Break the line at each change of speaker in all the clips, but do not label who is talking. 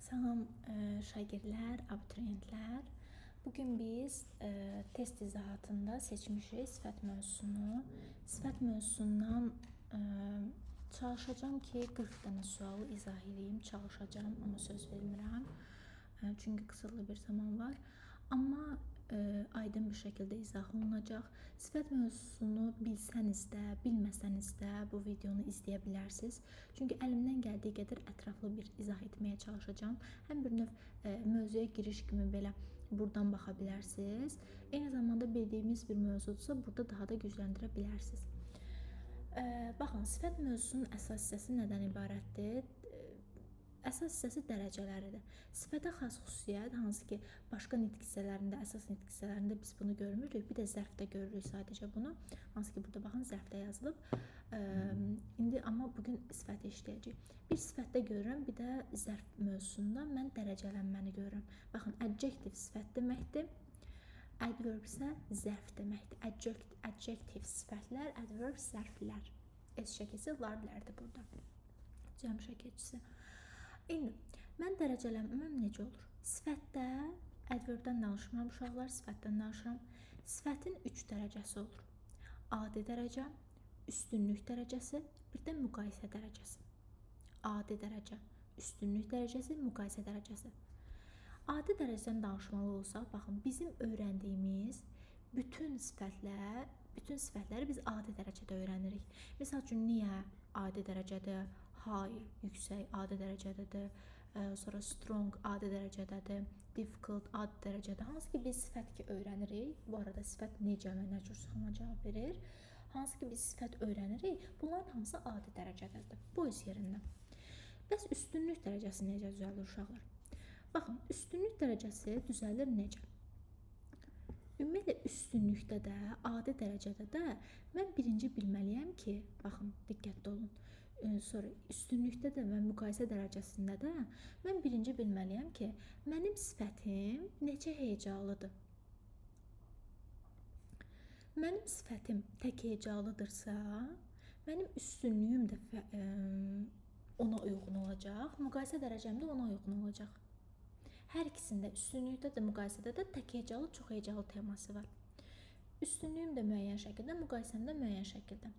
Salam şagirdlər, abituriyentlər. Bugün biz test izahatında seçmişik sifət mövzusunu. Sifət mövzusundan çalışacağım ki, 40 dənə sualı izah edeyim. Çalışacağım, amma söz vermirəm. Çünki qısıtlı bir zaman var. Amma aydın bir şəkildə izah olunacaq. Sifət mövzusunu bilsəniz də, bilməsəniz də bu videonu izləyə bilərsiniz. Çünki əlimdən gəldiyi qədər ətraflı bir izah etməyə çalışacağım. Həm bir növ mövzuya giriş kimi belə buradan baxa bilərsiniz. Eyni zamanda bildiyimiz bir mövzudursa burada daha da gücləndirə bilərsiniz. Baxın, sifət mövzusunun əsas hissəsi nədən ibarətdir? Əsas hissəsi dərəcələridir. Sifətə xas xüsusiyyət, hansı ki, başqa nitq hissələrində, əsas nitq hissələrində biz bunu görmürük. Bir də zərfdə görürük sadəcə bunu. Hansı ki, burada baxın, zərfdə yazılıb. İndi amma bugün sifəti işləyəcəyik. Bir sifətdə görürəm, bir də zərf mövzusunda mən dərəcələnməni görürəm. Baxın, adjektiv sifət deməkdir. Adverb isə zərf deməkdir. Adjektiv sifətlər, adverb zərflər. S şəkilsi larlərdir burada. Cəm şəkilçisi. İndi mən dərəcələnməm necə olur? Sifətdə adverbdən danışmıram, uşaqlar, sifətdən danışıram. Sifətin 3 dərəcəsi olur. Adi dərəcə, üstünlük dərəcəsi, bir də müqayisə dərəcəsi. Adi dərəcə, üstünlük dərəcəsi, müqayisə dərəcəsi. Adi dərəcədən danışmalı olsaq, baxın, bizim öyrəndiyimiz bütün sifətləri biz adi dərəcədə öyrənirik. Məsəl üçün, niyə adi dərəcədə, high, yüksək, adi dərəcədədir, sonra strong, adi dərəcədədir, difficult, adi dərəcədə. Hansı ki, biz sifət ki öyrənirik. Bu arada sifət necə və nə cür sıxıma cavab verir. Hansı ki, biz sifət öyrənirik. Bunların hamısı adi dərəcədədir. Bu öz yerində. Bəs üstünlük dərəcəsi necə düzəlir uşaqlar? Baxın, üstünlük dərəcəsi düzəlir necə? Ümumiyyətlə, üstünlükdə də, adi dərəcədə də mən birinci bilməliyəm ki, baxın, diqqətli olun. Sonra üstünlükdə də və müqayisə dərəcəsində də mən birinci bilməliyəm ki, mənim sifətim necə hecalıdır. Mənim sifətim tək hecalıdırsa, mənim üstünlüyüm də ona uyğun olacaq, müqayisə dərəcəm də ona uyğun olacaq. Hər ikisində, üstünlükdə də, müqayisədə də tək hecalı, çox hecalı teması var. Üstünlüyüm də müəyyən şəkildə, müqayisəm də müəyyən şəkildə.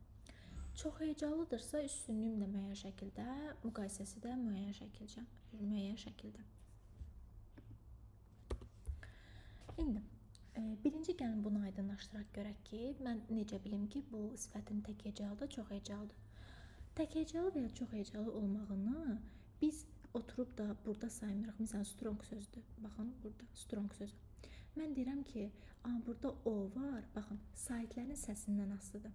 Çox hecalıdırsa, üstünlüyüm də müəyyən şəkildə, müqayisəsi də müəyyən şəkildə. İndi, birinci gəlin bunu aydınlaşdıraq görək ki, mən necə bilim ki, bu sifətim tək hecalıdır, çox hecalıdır. Tək hecalı və ya çox hecalı olmağını biz oturub da burada saymırıq. Məsələn, strong sözdür. Baxın, burada strong sözü. Mən deyirəm ki, burada o var. Baxın, saitlərin səsindən asılıdır.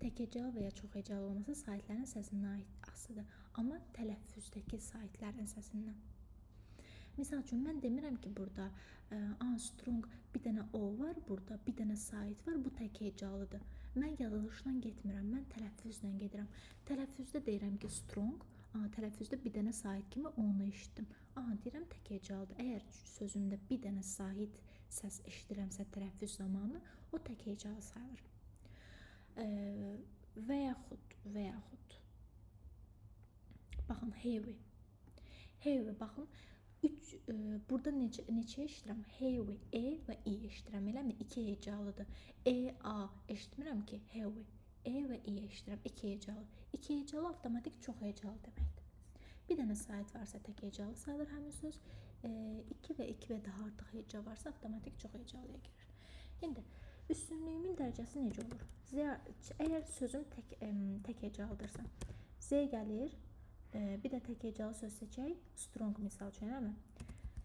Tək hecalı və ya çox hecalı olması saitlərin səsindən asılıdır. Amma tələffüzdəki saitlərin səsindən. Misal üçün, mən demirəm ki, burada strong bir dənə o var, burada bir dənə sait var, bu tək hecalıdır. Mən yazılışla getmirəm, mən tələffüzlə gedirəm. Tələffüzdə deyirəm ki, strong, tələffüzdə bir dənə sait kimi onu eşitdim. Deyirəm tək hecalıdır. Əgər sözümdə bir dənə sait səs eşidirəmsə tələffüz zamanı, o tək hecalı sayılır. Və yaxud baxın, heavy. Heavy, baxın, burada neçə eşidirəm? Heavy, E və I eşidirəm, eləmi? 2 hecalıdır. E, A eşitmirəm ki, heavy. E və I eşidirəm, 2 hecalı. 2 hecalı avtomatik çox hecalı deməkdir. Bir dənə sait varsa tək hecalı sayılır həmin söz. 2 və 2 və daha artıq heca varsa avtomatik çox hecalıya girir. İndi, üstünlüyümün dərəcəsi necə olur? Əgər sözüm tək hecalıdırsa, Z gəlir, bir də tək hecalı söz seçək, strong misal üçün, eləmi?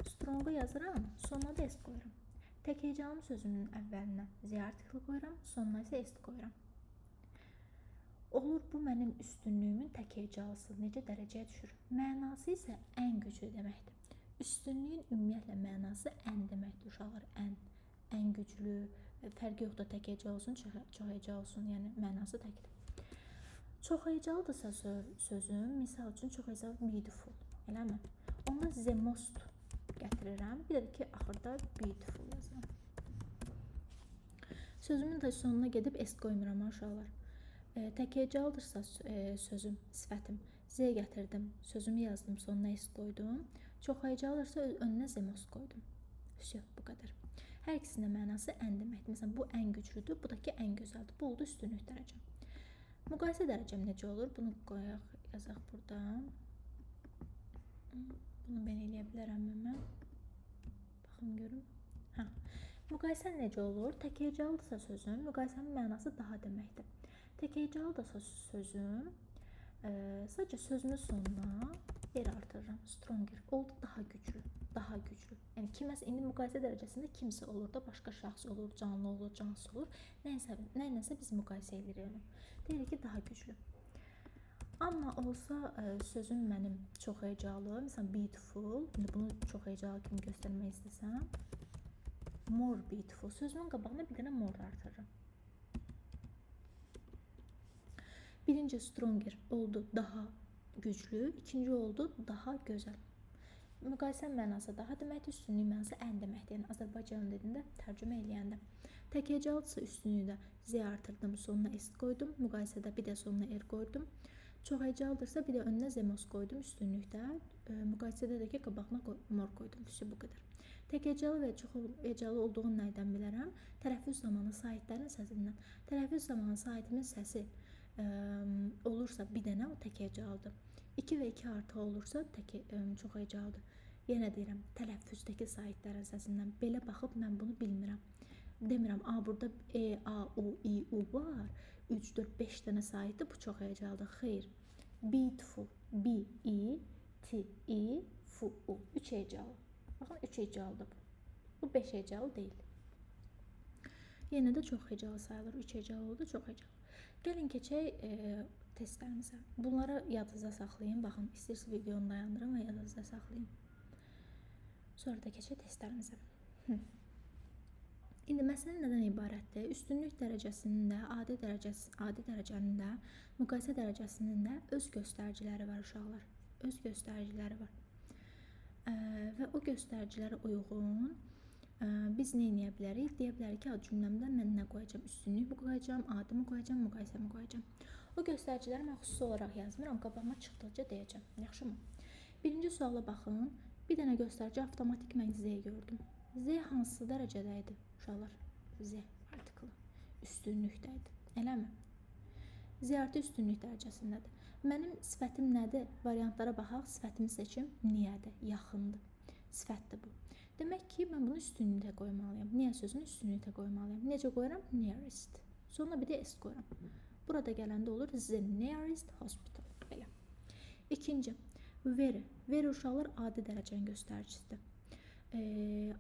Strongu yazıram, sonuna da S qoyuram. Tək hecalı sözümün əvvəlinə Z artikli qoyuram, sonuna isə S qoyuram. Olur, bu mənim üstünlüyümün tək hecalısı necə dərəcəyə düşür? Mənası isə ən güclü deməkdir. Üstünlüyün ümumiyyətlə mənası ən deməkdir, uşaqlar, ən güclü, fərqi yoxdur, tək hecalı olsun, çox hecalı olsun, yəni mənası təkdir. Çox hecalıdırsa sözüm, misal üçün çox hecalı beautiful, eləmi? Onda the most gətirirəm, bir də ki, axırda beautiful yazıram. Sözümün də sonuna gedib S qoymuram, uşaqlar. Tək hecalıdırsa sözüm, sifətim, Z gətirdim, sözümü yazdım, sonuna S qoydum. Çox heyecanlırsa önünə zemos qoydum. Vəsə, bu qədər. Hər ikisinin mənası ən deməkdir. Məsələn, bu ən güclüdür, bu da ki ən gözəldir. Bu oldu üstünlük dərəcəm. Müqayisə dərəcəm necə olur? Bunu qoyaq, yazaq burada. Bunu ben eləyə bilərəm mən. Baxın görüm. Hə. Müqayisə necə olur? Təkhecalıdırsa sözün, müqayisənin mənası daha deməkdir. Təkhecalıdırsa sözün, sadəcə sözümün sonuna R artırıram. Stronger oldu, daha güclü, daha güclü. Yəni kiməsə indi müqayisə dərəcəsində kimsə olur da, başqa şəxs olur, canlı olur, cansız olur. Nəyinəsə biz müqayisə edirik onu. Deyirik ki, daha güclü. Amma olsa sözüm mənim çox heyecanlı, məsələn beautiful, indi bunu çox heyecanlı kimi göstərmək istəsəm, more beautiful, sözümün qabağına bir dənə more artırırım. Birinci stronger oldu, daha güclü, ikinci oldu, daha gözəl. Müqayisənin mənası daha deməkdir, üstünlük mənası ən deməkdir. Yəni Azərbaycan dilində tərcümə eləyəndə. Təkhecalıdırsa üstünlüyü Z artırdım, sonuna S qoydum, müqayisədə bir də sonuna R qoydum. Çox heyecanlıdırsa bir də önünə zemos qoydum üstünlükdə, müqayisədə də ki qabağına mor qoydum. Bu qədər. Tək heyecanlı və çox heyecanlı olduğunu nədən bilərəm? Tələffüz zamanı saitlərin səsindən. Tələffüz zamanı saitimin səsi olursa bir dənə o tək heyecanlıdır. 2 və 2 artı olursa çox heyecanlıdır. Yenə deyirəm, tələffüzdəki saitlərin səsindən. Belə baxıb mən bunu bilmirəm. Demirəm, burada E, A, U, I, U var. 3, 4, 5 dənə saitdir, bu çox heyecanlıdır. Xeyr. Beautiful, B, I, T, I, F, U. 3 heyecanlı. Baxın, 3 heyecanlıdır bu. Bu 5 heyecanlı deyil. Yenə də çox heyecanlı sayılır. 3 heyecanlı oldu, çox heyecanlı. Gəlin keçək testlərimizə. Bunları yadınızda saxlayın. Baxın, istəyirsiniz videonu dayandırın və yadınızda saxlayın. Sonra da keçək testlərimizə. İndi məsələ nədən ibarətdir? Üstünlük dərəcəsinin də, adi dərəcənin də, müqayisə dərəcəsinin də öz göstəriciləri var uşaqlar. Öz göstəriciləri var. Və o göstəricilərə uyğun biz nə edə bilərik? Deyə bilərik ki, cümləmdə mən nə qoyacağam? Üstünlük mü qoyacağam, adi mi qoyacağam, müqayisə mi qoyacağam? O göstəriciləri mən xüsusi olaraq yazmıram, qabağıma çıxdıqca deyəcəm. Yaxşımı? Birinci suala baxın. Bir dənə göstərici avtomatik mən Z gördüm. Z hansı dərəcədə idi? Uşaqlar, Z artiklı üstünlükdədir. Eləmi? Z artı üstünlük dərəcəsindədir. Mənim sifətim nədir? Variantlara baxaq. Sifətimi seçim. Niyədir? Yaxındır. Sifətdir bu. Demək ki, mən bunu üstünlükdə qoymalıyam. Niyə sözünü üstünlükdə qoymalıyam? Necə qoyuram? Nearest. Sonra bir də S qoyuram. Burada gələndə olur the nearest hospital. Belə. İkinci, very. Very uşaqlar adi dərəcənin göstəricisidir.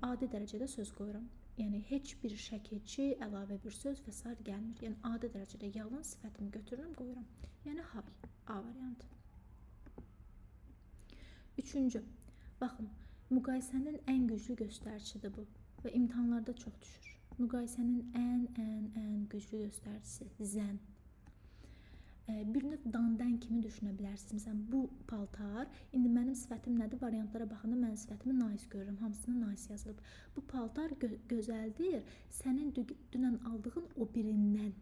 Adi dərəcədə söz qoyuram. Yəni heç bir şəkilçi, əlavə bir söz və s. gəlmir. Yəni adi dərəcədə yalın sifətimi götürürəm, qoyuram. Yəni hay, A variantı. Üçüncü, baxın, müqayisənin ən güclü göstəricisidir bu və imtahanlarda çox düşür. Müqayisənin ən güclü göstəricisi zən. Bir növ dandan kimi düşünə bilərsiniz. Məsələn, bu paltar, indi mənim sifətim nədir? Variantlara baxanda mən sifətimi nice görürəm. Hamısına nice yazılıb. Bu paltar gözəldir. Sənin dünən aldığın o birindən.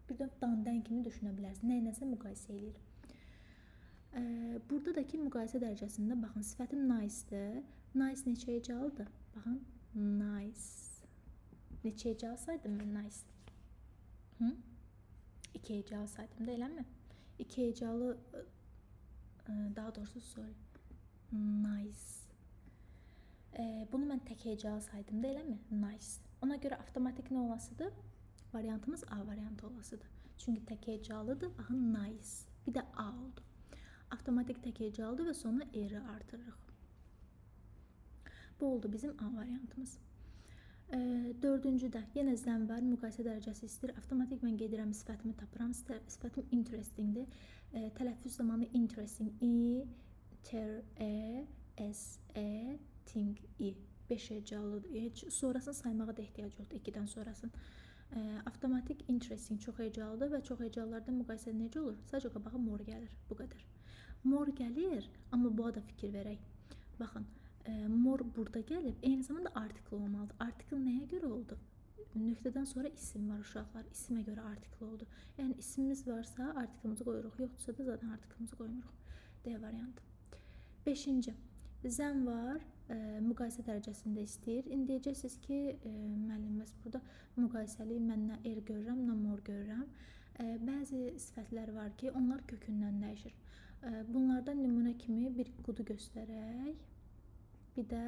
Bir növ dandan kimi düşünə bilərsiniz. Nəyinəsə müqayisə eləyir. Burada da ki, müqayisə dərəcəsində baxın, sifətim nice-dir. Nice neçə hecalıdır? Baxın, nice. Neçə hecalı saydım mən nice? 2 hecalı saydım da eləmi? 2 hecalı, daha doğrusu sorry, nice. Bunu mən tək hecalı saydım da eləmi? Nice. Ona görə avtomatik nə olasıdır? Variantımız A variantı olasıdır. Çünki tək hecalıdır, baxın nice. Bir də A oldu. Avtomatik tək hecalıdır və sonra R-i artırırıq. Bu oldu bizim A variantımız. Dördüncüdə yenə zən var, müqayisə dərəcəsi istəyir. Avtomatik mən gedirəm, sifətimi tapıram. Sifətim interestingdir. Tələffüz zamanı interesting. I, ter, s, ting, I. 5 hecalıdır. Heç sonrasını saymağa da ehtiyac yoxdur, 2-dən sonrasını. Avtomatik interesting çox hecalıdır və çox hecalılarda müqayisə necə olur? Sadəcə qabağa mor gəlir. Bu qədər. Mor gəlir, amma buna da fikir verək. Baxın. Mor burada gəlib, eyni zamanda artikl olmalıdır. Artikl nəyə görə oldu? nöqtədən sonra isim var uşaqlar. İsimə görə artikl oldu. Yəni ismimiz varsa artiklimizi qoyuruq, yoxdursa da zaten artiklimizi qoymuruq. D variantı. 5-ci. Zəm var, müqayisə dərəcəsində istəyir. İndi deyəcəksiniz ki, müəllim, bəs burada müqayisəli mən nə er görürəm, nə mor görürəm. Bəzi sifətlər var ki, onlar kökündən dəyişir. Bunlardan nümunə kimi bir qudu göstərək, bir də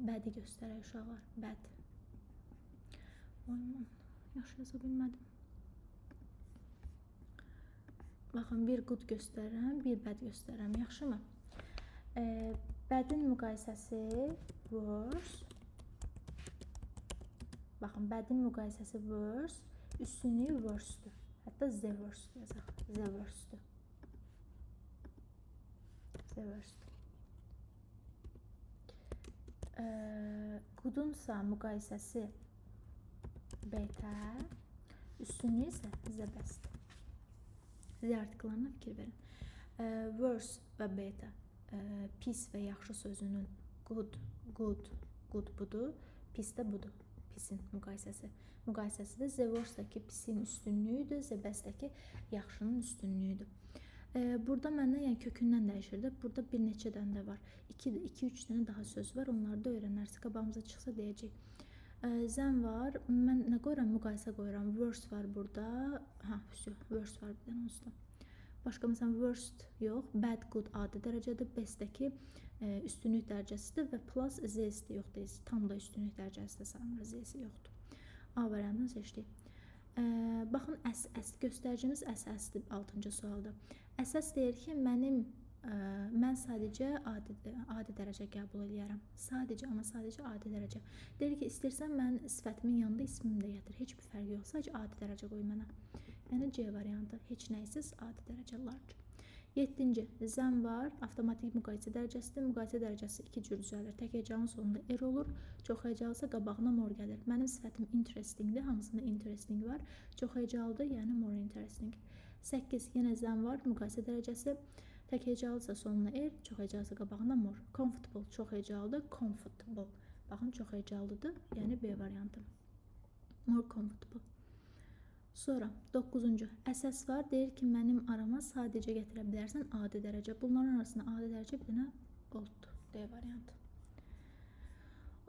bədi göstərək uşaqlar. Bəd. Oyman, yaxşı yaza bilmədim. Baxın, bir qud göstərirəm, bir bəd göstərirəm. Yaxşımı? Bədin müqayisəsi worse. Baxın, bədin müqayisəsi worse, üstünlüyü worse-dür. Hətta the worst yazaq. The worst-dür. The worst. Qudunsa müqayisəsi better, üstünlüyü isə the best. Z artikllarına fikir verin. Worse və better, pis və yaxşı sözünün good budur, pis də budur. Pisin müqayisəsi. Müqayisəsi də the worst-dəki pisin üstünlüyüdür, the best-dəki yaxşının üstünlüyüdür. Burada məndən yəni kökündən dəyişir də. Burada bir neçə dənə də var. 2-3 dənə daha söz var. Onları da öyrənərsə, qabağımıza çıxsa deyəcək. Zəm var. Mən nə qoyuram? Müqayisə qoyuram. Worse var burada. Worse var bir dənə onsuz da. Başqa məsələn worst yox. Bad, good adi dərəcədə. Bestəki üstünlük dərəcəsidir və plus z-si yoxdur. Tam da üstünlük dərəcəsidir sayılır. Z-si yoxdur. A variantını seçdik. Baxın, əs göstəricimiz əsasdır 6-cı sualda. Əsas deyir ki, mən sadəcə adi dərəcə qəbul edərəm. Sadəcə adi dərəcə. Deyir ki, istərsən mən sifətimin yanında ismimi də gətir. Heç bir fərqi yox, sadəcə adi dərəcə qoy mənə. Yəni C variantı. Heç nəysiz adi dərəcə large. 7-ci. Zəm var. Avtomatik müqayisə dərəcəsidir. Müqayisə dərəcəsi 2 cür düzəlir. Tək hecanın sonunda er olur. Çox hecalısa qabağına mor gəlir. Mənim sifətim interestingdir. Hamısında interesting var. Çox hecalıdır, yəni more interesting. 8. Yenə zəm var. Müqayisə dərəcəsi. Tək hecalısa sonuna er, çox hecalısa qabağına mor. Comfortable. Çox hecalıdır. Comfortable. Baxın, çox hecalıdır. Yəni B variantı. More comfortable. Sonra 9-cu. Əsas var. Deyir ki, mənim arama sadəcə gətirə bilərsən adi dərəcə. Bunların arasında adi dərəcə bir dənə olddur. D variantı.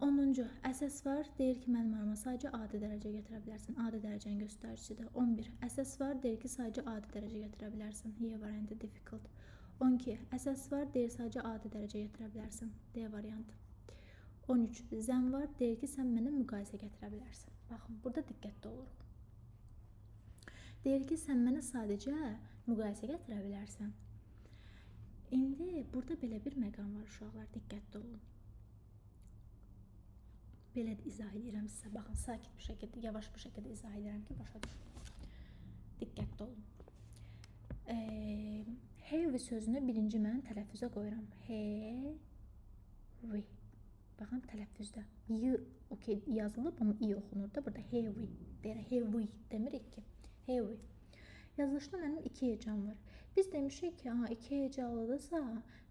10-cu. Əsas var. Deyir ki, mənim arama sadəcə adi dərəcə gətirə bilərsən. Adi dərəcənin göstəricisidir. 11. Əsas var. Deyir ki, sadəcə adi dərəcə gətirə bilərsən. Y variantı difficult. 12. Əsas var. Deyir sadəcə adi dərəcə gətirə bilərsən. D variantı. 13. Zəm var. Deyir ki, sən mənə müqayisə gətirə bilərsən. Baxın, burada diqqətli oluruq. Deyir ki, sən mənə sadəcə müqayisə gətirə bilərsən. İndi burada belə bir məqam var uşaqlar, diqqətli olun. Belə izah edirəm sizə. Baxın, sakit bir şəkildə, yavaş bir şəkildə izah edirəm ki, başa düşün. Diqqətli olun. Heavy sözünü birinci mən tələffüzə qoyuram. Heavy. Baxın, tələffüzdə. Y yazılıb, amma i oxunur da. Burada heavy. Heavy demirik ki. Heavy. Yazılışda mənim 2 hecan var. Biz demişik ki, 2 hecalıdırsa,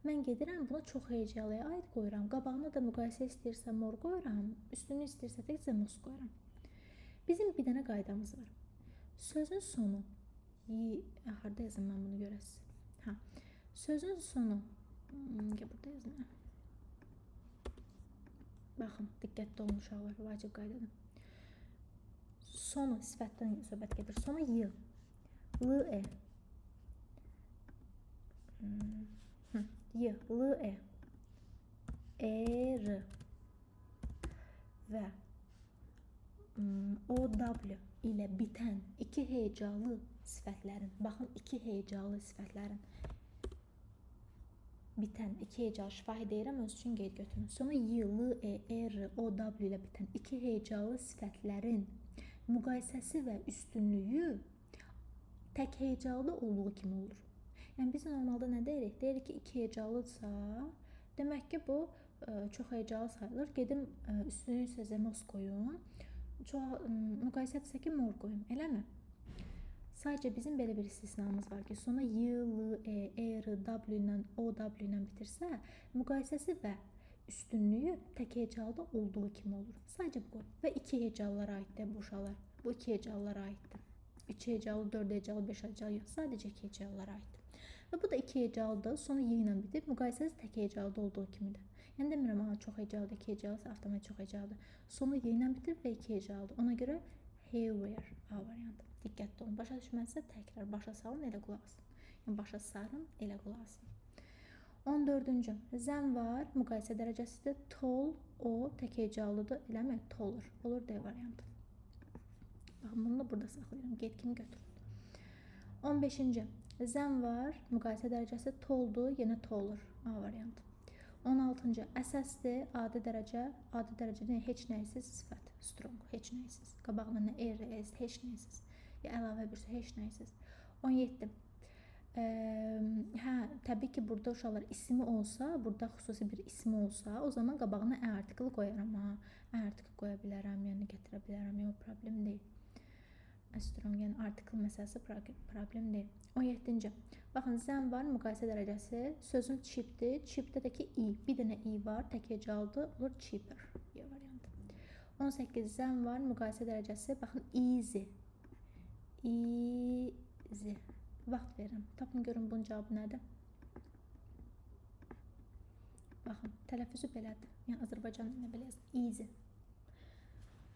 mən gedirəm buna çox hecalıya aid qoyuram. Qabağına da müqayisə istəyirsə mor qoyuram, üstünü istəyirsə təkcə mos qoyuram. Bizim bir dənə qaydamız var. Sözün sonu, harada yazım mən bunu görəsiz. Sözün sonu, burada yazım. Baxın, diqqətli olun uşaqlar, vacib qaydadır. Sonu, sifətdən söhbət gedir. Sonu y, l-e. Y, l-e, e-r və o-w ilə bitən 2 hecalı sifətlərin, baxın 2 hecalı sifətlərin bitən 2 hecalı şifahi deyirəm, öz üçün qeyd götürün. Sonra y, l-e, e-r, o-w ilə bitən 2 hecalı sifətlərin müqayisəsi və üstünlüyü tək hecalı olduğu kimi olur. Yəni biz normalda nə deyirik? Deyirik ki, 2 hecalıdırsa, demək ki, bu çox hecalı sayılır. Gedim üstünlüyü isə zemos qoyun. Müqayisədirsə ki, mor qoyun. Eləmi? Sadəcə bizim belə bir istisnamız var ki, sonra y, l, e, r, w ilə, o-w ilə bitirsə, müqayisəsi və üstünlüyü tək hecalıda olduğu kimi olur. Sadəcə bu. Və iki hecalılara aiddir bu uşaqlar. Bu iki hecalılara aiddir. 3 hecalı, 4 hecalı, 5 hecalı yox. Sadəcə iki hecalılara aiddir. Və bu da iki hecalıdır. Sonu y ilə bitib. Müqayisəsi tək hecalıda olduğu kimidir. Yəni demirəm, çox hecalıdır, iki hecalıdır, avtomatik çox hecalıdır. Sonu y ilə bitir və iki hecalıdır. Ona görə here, where A variantı. Diqqətli olun. Başa düşməzsə təkrar başa salın, elə qulaq asın. Yəni başa sarın, elə qulaq asın. 14-cü. Zən var, müqayisə dərəcəsidir. Tall, o tək hecalıdır. Eləmi? Taller. Olur D variantı. Baxın, bunu da burada saxlayıram. Qeyd kimi götürün. 15-ci. Zən var, müqayisə dərəcəsi talldur, yenə taller. A variantı. 16-cı. Əsasdır, adi dərəcə. Adi dərəcədə heç nəyisiz sifət. Strong, heç nəyisiz. Qabağına nə R, S, heç nəyisiz. Ya əlavə bir şey, heç nəyisiz. 17. Təbii ki, burada uşaqlar ismi olsa, burada xüsusi bir ismi olsa, o zaman qabağına ə artiklı qoyaram. Ə artiklı qoya bilərəm, yəni gətirə bilərəm, yox, problem deyil. Strong, yəni artikl məsələsi problem deyil. 17-ci. Baxın, zən var, müqayisə dərəcəsi. Sözüm cheapdir. Cheapdə də ki, i. Bir dənə i var, tək hecalıdır, olur cheaper. Y variantı. 18. Zən var, müqayisə dərəcəsi. Baxın, easy. Easy. Vaxt verirəm. Tapın, görün bunun cavabı nədir? Baxın, tələffüzü belədir. Yəni, Azərbaycan dilinə belə yazın. Easy.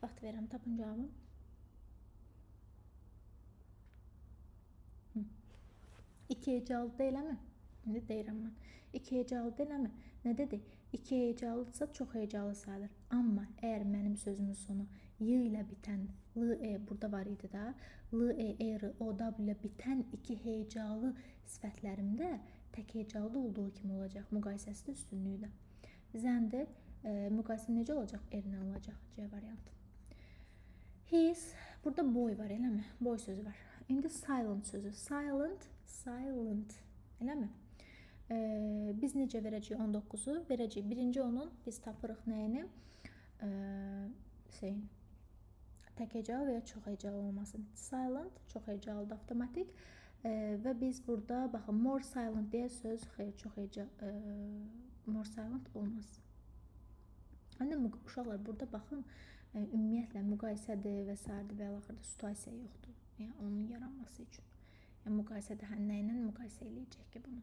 Vaxt verirəm, tapın cavabı. İki hecalı deyiləmi? İndi deyirəm mən. İki hecalı deyiləmi? Nə dedik? İki hecalıdırsa çox hecalı sayılır. Amma əgər mənim sözümün sonu y ilə bitən, l, e burada var idi da, l, e, r, o, w ilə bitən iki hecalı sifətlərimdə tək hecalı olduğu kimi olacaq. Müqayisəsi də üstünlüyü də. Zəndir, müqayisə necə olacaq? R-lə olacaq. C variantı. His, burada boy var, eləmi? Boy sözü var. İndi silent sözü. Silent, eləmi? Biz necə verəcəyik 19-u? Verəcəyik. Birinci onun biz tapırıq nəyini? Tək hecalı və ya çox hecalı olmasın. Silent, çox hecalıdır, avtomatik. Və biz burada, baxın, more silent deyə söz, xeyr, çox hecalı, more silent olmaz. Həm də uşaqlar, burada baxın, ümumiyyətlə müqayisədir və s. və axırda situasiya yoxdur. Yəni, onun yaranması üçün. Yəni, müqayisədə nə ilə müqayisə eləyəcək ki bunu?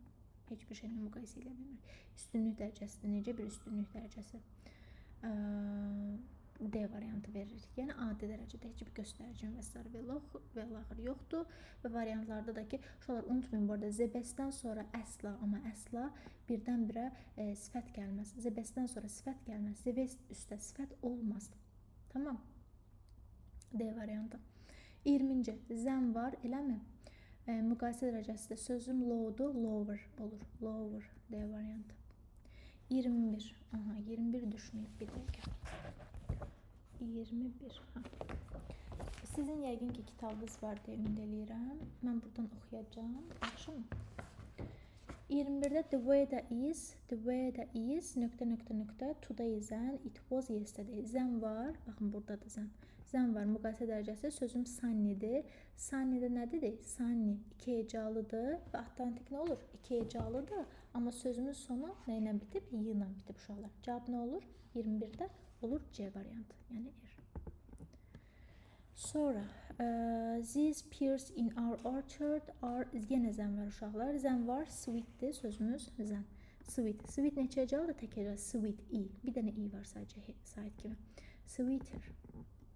Heç bir şeylə müqayisə eləyə bilmir. Üstünlük dərəcəsidir. Necə bir üstünlük dərəcəsi? D variantı veririk. Yəni, adi dərəcədə heç bir göstəricin və s. və axır yoxdur. Və variantlarda da ki, uşaqlar unutmayın, bu arada ZBS-dən sonra əsla, amma əsla birdən-birə sifət gəlməz. ZBS-dən sonra sifət gəlməz. ZBS üstə sifət olmaz. Tamam. D variantı. 20-ci. Zən var, eləmi? Müqayisə dərəcəsi də sözüm lowdur, lower olur. Lower. D variantı. 21. Aha, 21 düşməyib bir dəqiqə. 21. Sizin yəqin ki, kitabınız var deyə ümid eləyirəm. Mən buradan oxuyacağım. Yaxşı mı? 21-də the weather is, nöqtə, today zən, it was yesterday. Zən var, baxın buradadır zən. Zən var, müqayisə dərəcəsi, sözüm sunny'dir. Sunny'də nədir? Sunny, iki hecalıdır və atlantik nə olur? İki hecalıdır, amma sözümün sonu nə ilə bitib? Y ilə bitib uşaqlar. Cavab nə olur? 21-də olur C variantı, yəni R. Sonra, these pears in our orchard are, yenə zən var uşaqlar. Zən var, sweetdir, sözümüz zən. Sweet. Sweet neçə hecalıdır? Tək hecalı. Sweet, i. Bir dənə i var sadəcə, sahib kimi. Sweeter.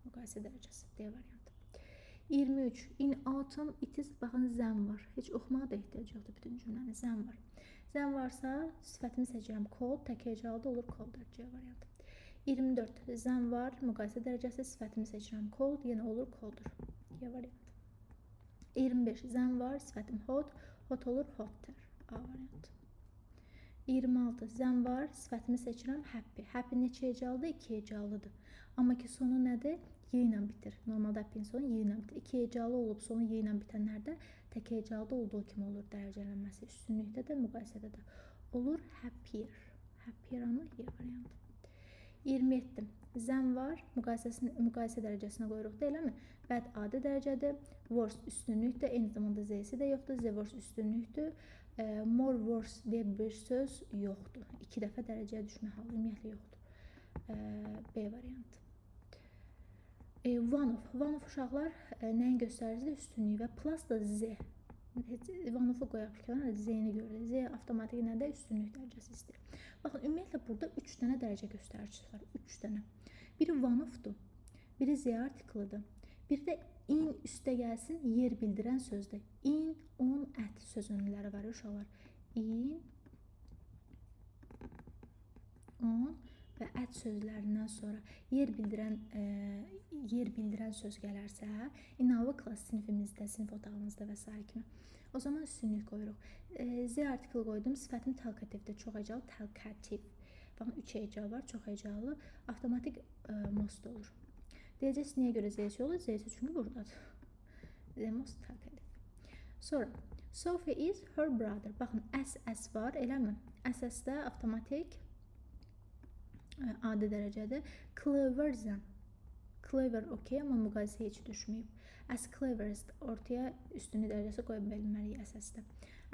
Müqayisə dərəcəsi, D variantı. 23. In autumn it is, baxın, zən var. Heç oxumağa da ehtiyac yoxdur bütün cümləni. Zən var. Zən varsa, sifətimi seçirəm. Cold, tək hecalıda olur colder. C variantı. 24. Zən var, müqayisə dərəcəsi, sifətimi seçirəm. Cold, yenə olur colder. C variantı. 25. Zən var, sifətim hot, hot olur hotter. A variantı. 26. Zən var, sifətimi seçirəm happy. Happy neçə hecalıdır? 2 hecalıdır. Amma ki, sonu nədir? Y ilə bitir. Normalda happy-in sonu Y ilə bitir. 2 hecalı olub, sonu Y ilə bitənlərdə tək hecalıda olduğu kimi olur dərəcələnməsi. Üstünlükdə də, müqayisədə də olur happier. Happier anı Y variantı. 27. Zən var, müqayisə dərəcəsinə qoyuruq, deyiləmi? Bad adi dərəcədir. Worst üstünlükdə, eyni zamanda Z-si də yoxdur. Z worst üstünlükdür. more worse deyə bir söz yoxdur. 2 dəfə dərəcəyə düşmə halı ümumiyyətlə yoxdur. B variantı. One of uşaqlar nəyin göstəricidir? Üstünlüyü və plus da Z. One of-u qoyaq bir kənara, Z-ni görürük. Z avtomatik nədə? Üstünlük dərəcəsi istəyir. Baxın, ümumiyyətlə burada 3 dənə dərəcə göstəricisi var. 3 dənə. Biri one of-dur, biri Z artiklıdır. Bir də in üstə gəlsin, yer bildirən sözdür. In, on, at sözünləri var uşaqlar. In, on və at sözlərindən sonra yer bildirən söz gələrsə, in our class sinifimizdə, sinif otağımızda və s. kimi. O zaman üstünlük qoyuruq. Z artiklı qoydum, sifətim talkativdir, çox hecalı, talkativ. Baxın, 3 hecalı var, çox hecalı, avtomatik most olur. Deyəcəksiniz, niyə görə Z olur? Z çünki buradadır. Z most talkative. Sonra, Sophie is her brother. Baxın, S var, eləmi? SS-də avtomatik adi dərəcədir. Clever than. Clever okey, amma müqayisə heç düşməyib. As clever ortaya üstünlük dərəcəsi qoya bilməliyik SS-də.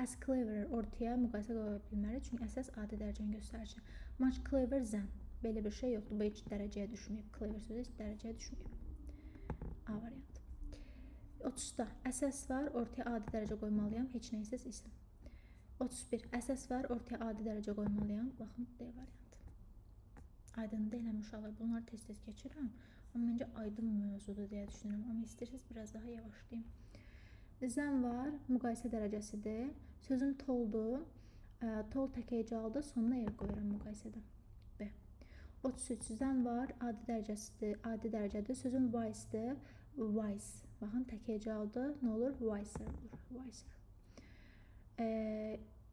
As clever ortaya müqayisə qoya bilməliyik, çünki SS adi dərəcəni göstərici. Much clever than. Belə bir şey yoxdur, bu heç dərəcəyə düşməyib. Clever sözü heç dərəcəyə düşməyib. A variantı. 30-da SS var, ortaya adi dərəcə qoymalıyam, heç nəysə isim. 31. SS var, ortaya adi dərəcə qoymalıyam. Baxın, D variantı. Aydın deyiləm uşaqlar, bunları tez-tez keçirəm. Amma məncə aydın mövzudur deyə düşünürəm. Amma istəyirsiniz, biraz daha yavaşlayayım. Zən var, müqayisə dərəcəsidir. Sözüm toldur. Tol tək hecalıdır, sonuna yer qoyuram müqayisədə. B. 33. Zən var, adi dərəcədir. Sözüm wise'dir. Wise. Baxın, tək hecalıdır. Nə olur? Wiser olur. Wiser.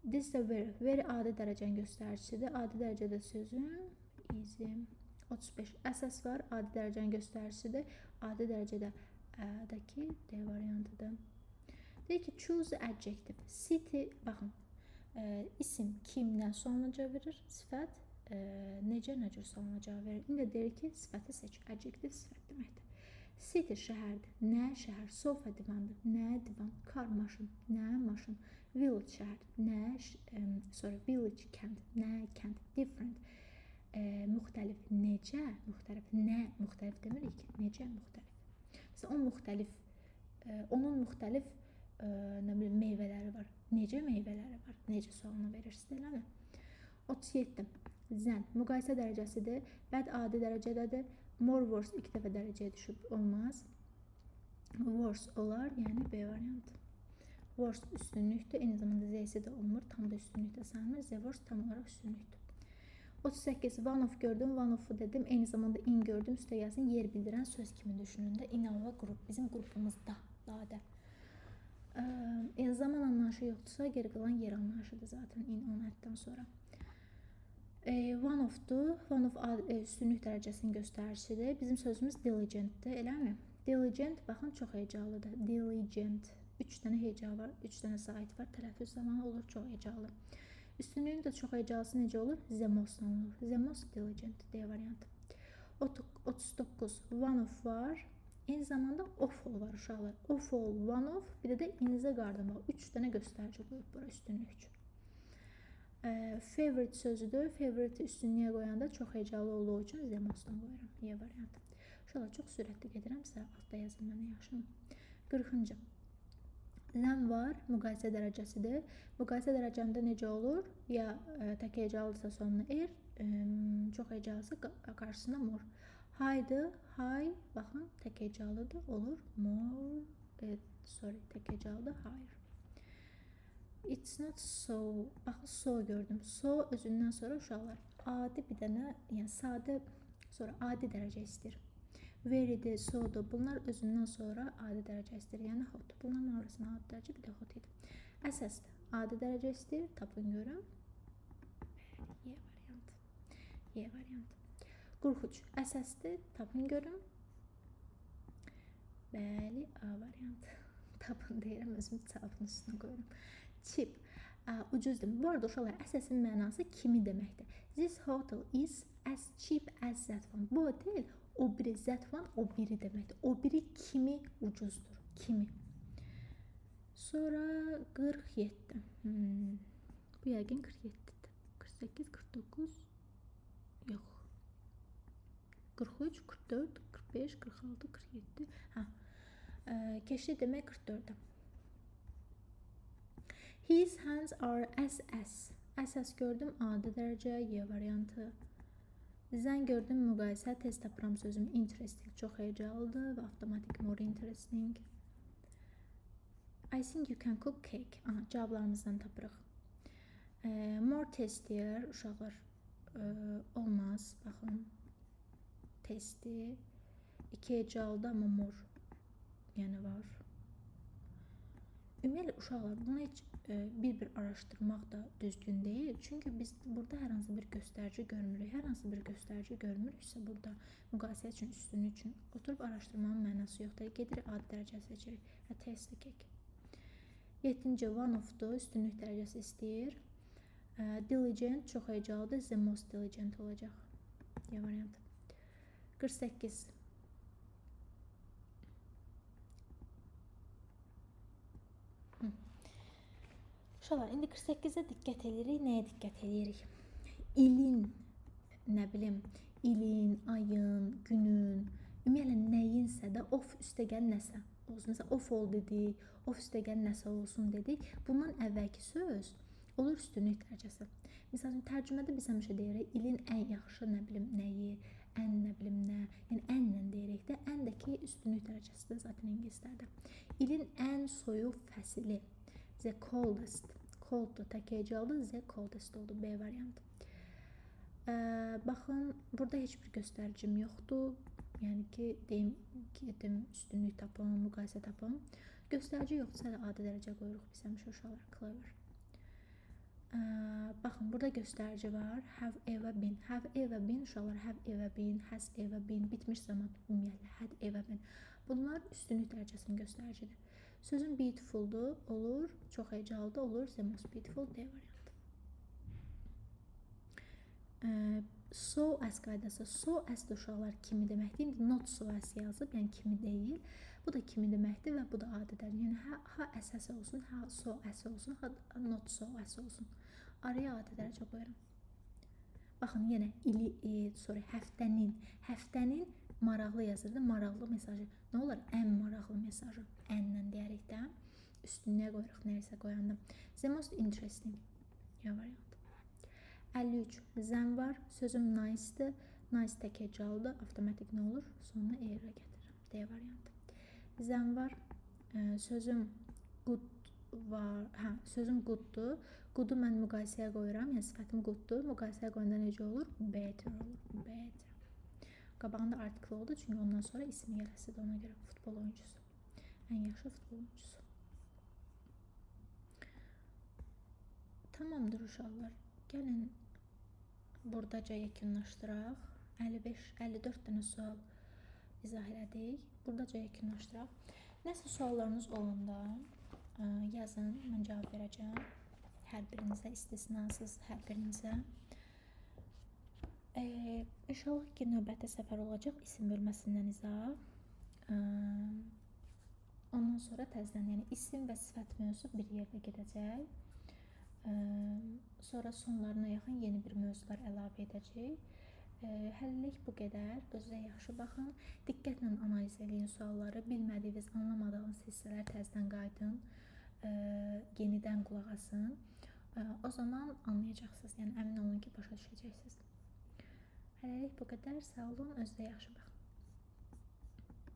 This is very. Very adi dərəcənin göstəricisidir. Adi dərəcədə sözüm easy. 35. SS var, adi dərəcənin göstəricisidir. Adi dərəcədə dəki D variantıdır. Deyək ki, choose adjective. City, baxın, isim kimdən sonraca verir, sifət necə sonraca verir. İndi deyir ki, sifəti seç. Adjective sifət deməkdir. City şəhərdir. Nə şəhər? Sofa divandır. Nə divan? Car maşın. Nə maşın? Village şəhər. Nə village kənd. Nə kənd? Different. Müxtəlif. Necə? Müxtəlif. Nə? Müxtəlif demirik ki. Necə? Müxtəlif. Mesela onun müxtəlif meyvələri var. Necə meyvələri var? Necə sualını verirsiniz, eləmi? 37. Zən. Müqayisə dərəcəsidir. Bəd adi dərəcədədir. More worse 2 dəfə dərəcəyə düşüb olmaz. Worse olar, yəni B variantı. Worse üstünlükdür. Eyni zamanda Z-si də olmur. Tam da üstünlükdə sayılmır. Z worse tam olaraq üstünlükdür. 38. One of gördüm, one of dedim. Eyni zamanda in gördüm. Üstə gəlsin, yer bildirən söz kimi düşünün də. In our group. Bizim qrupumuzda. Dadə. Zaman anlayışı yoxdursa, geri qalan yer anlayışıdır zaten. In, on, atdan sonra. One of'dur. One of üstünlük dərəcəsinin göstəricisidir. Bizim sözümüz diligentdir, eləmi? Diligent, baxın, çox hecalıdır. Diligent. 3 dənə heca var, 3 dənə sait var. Tələffüz zamanı olur çox hecalı. Üstünlüyün də çox hecalısı necə olur? The most olur. The most diligent D variantı. 39. One of var. Eyni zamanda awful var uşaqlar. Awful, one of, bir də inizə qardım var. 3 dənə göstərici qoyub bura üstünlük üçün. Favorite sözüdür. Favorite üstünlüyə qoyanda çox hecalı olduğu üçün the most'dan qoyuram. Y variantı. Uşaqlar çox sürətli gedirəmsə, altda yazın mənə yaxşımı? 40. Zən var, müqayisə dərəcəsidir. Müqayisə dərəcəmdə necə olur? Ya tək hecalıdırsa sonuna er, çox hecalısı qarşısına mor. High'dır, high, baxın, tək hecalıdır, olur more, tək hecalıdır, higher. It's not so, baxın, so gördüm. So özündən sonra uşaqlar adi bir dənə, yəni sadə, sonra adi dərəcə istəyir. Very'dir, so'dur, bunlar özündən sonra adi dərəcə istəyir, yəni hot. Bunların arasında adi dərəcə, bir də hot idi. Əsasdır, adi dərəcə istəyir, tapın görüm. Y variantı. Y variantı. 43. Əsasdır, tapın görüm. Bəli, A variantı. Tapın deyirəm, özümü cavabın üstünə qoyurum. Cheap, ucuzdur. Bu arada uşaqlar, əsəsin mənası kimi deməkdir. This hotel is as cheap as that one. Bu otel o biri, that one o biri deməkdir. O biri kimi ucuzdur, kimi. Sonra 47. Bu yəqin 47-dir. 48, 49. Yox. 43, 44, 45, 46, 47. Hə. Keçdi demək 44-ə. His hands are SS. SS gördüm adi dərəcə Y variantı. Zen gördüm müqayisə, tez tapıram sözüm interesting, çox heyecanlıdır və avtomatik more interesting. I think you can cook cake. Aha, cavablarımızdan tapırıq. More tastier, uşaqlar olmaz, baxın. Testi. 2 heyecanlıdır, amma more yəni var. Ümumiyyətlə, uşaqlar, bunu heç bir araşdırmaq da düzgün deyil. Çünki biz burada hər hansı bir göstərici görmürük. Hər hansı bir göstərici görmürüksə burada müqayisə üçün, üstünlük üçün oturub araşdırmanın mənası yoxdur. Gedirik adi dərəcə seçirik. Tasty cake. 7-ci one of-dur, üstünlük dərəcəsi istəyir. Diligent, çox heyecanlıdır. The most diligent olacaq. Y variantı. 48. Uşaqlar, indi 48-ə diqqət edirik. Nəyə diqqət edirik? İlin, nə bilim, ilin, ayın, günün, ümumiyyətlə nəyinsə də of üstəgəl nəsə olsun. Məsələn, of ol dedik, of üstəgəl nəsə olsun dedik. Bundan əvvəlki söz olur üstünlük dərəcəsi. Məsələn, tərcümədə biz həmişə deyirik, ilin ən yaxşı, nə bilim, nəyi, ən nə bilim nə, yəni ənlə deyirik də, ən də ki, üstünlük dərəcəsi də zaten ingilislərdə. İlin ən soyuq fəsili, the coldest. Cold-dur, tək heyecanlı, the coldest oldu, B variantı. Baxın, burada heç bir göstəricim yoxdur. Yəni ki, deyim, gedim, üstünlük tapım, müqayisə tapım. Göstərici yoxdursa da adi dərəcə qoyuruq biz həmişə uşaqlar, clever. Baxın, burada göstərici var. Have ever been. Have ever been, uşaqlar, have ever been, has ever been, bitmiş zaman ümumiyyətlə, had ever been. Bunlar üstünlük dərəcəsinin göstəricidir. Sözün beautiful-dur, olur, çox heyecanlıdır, olur, the most beautiful, D variantı. So as qaydası, so as da uşaqlar kimi deməkdir. İndi not so as yazıb, yəni kimi deyil. Bu da kimi deməkdir və bu da adidir. Yəni ha əsas olsun, ha so as olsun, ha not so as olsun. Araya adi dərəcə qoyuram. Baxın, yenə həftənin maraqlı yazırdı. Maraqlı mesajı. Nə olar? Ən maraqlı mesajı. Ənlə deyərik də. Üstünlüyə qoyuruq, nəyəsə qoyanda. The most interesting. Ya variant. 53. Zen var. Sözüm nice-dır. Nice tək hecalıdır. Avtomatik nə olur? Sonuna e-rə gətiririm. D variantı. Zen var. Sözüm good var. Hə, sözüm gooddur. Good'u mən müqayisəyə qoyuram. Yəni sifətim gooddur. Müqayisəyə qoyanda necə olur? Better olur. Better. Qabağında artikel oldu. Çünki ondan sonra isim gələsidir. Ona görə futbol oyuncusu. Ən yaxşı futbol oyuncusu. Tamamdır uşaqlar. Gəlin buradaca yekunlaşdıraq. 55-54 dənə sual izah elədik. Buradaca yekunlaşdıraq. Nəsə suallarınız olanda yazın, mən cavab verəcəm. Hər birinizə, istisnasız hər birinizə. İnşallah ki, növbəti səfər olacaq isim bölməsindən izah. Ondan sonra təzdən, yəni isim və sifət mövzusu bir yerdə gedəcək. Sonra sonlarına yaxın yeni bir mövzular əlavə edəcək. Hələlik bu qədər. Özünüzə yaxşı baxın. Diqqətlə analiz edin sualları. Bilmədiyiniz, anlamadığınız hissələr təzdən qayıdın. Yenidən qulaq asın. O zaman anlayacaqsınız. Yəni əmin olun ki, başa düşəcəksiniz. Hələlik bu qədər. Sağ olun. Özünüzə yaxşı baxın.